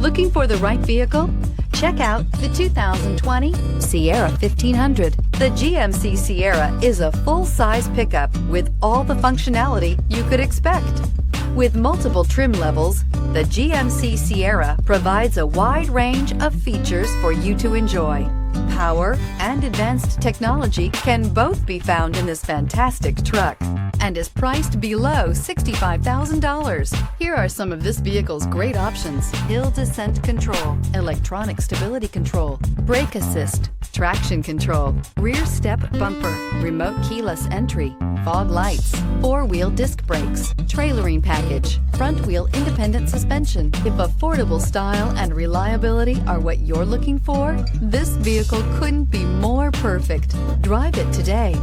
Looking for the right vehicle? Check out the 2020 Sierra 1500. The GMC Sierra is a full-size pickup with all the functionality you could expect. With multiple trim levels, the GMC Sierra provides a wide range of features for you to enjoy. Power and advanced technology can both be found in this fantastic truck and is priced below $65,000. Here are some of this vehicle's great options: hill descent control, electronic stability control, brake assist, traction control, rear step bumper, remote keyless entry, fog lights, four-wheel disc brakes, trailering package, front-wheel independent suspension. If affordable style and reliability are what you're looking for, this vehicle couldn't be more perfect. Drive it today.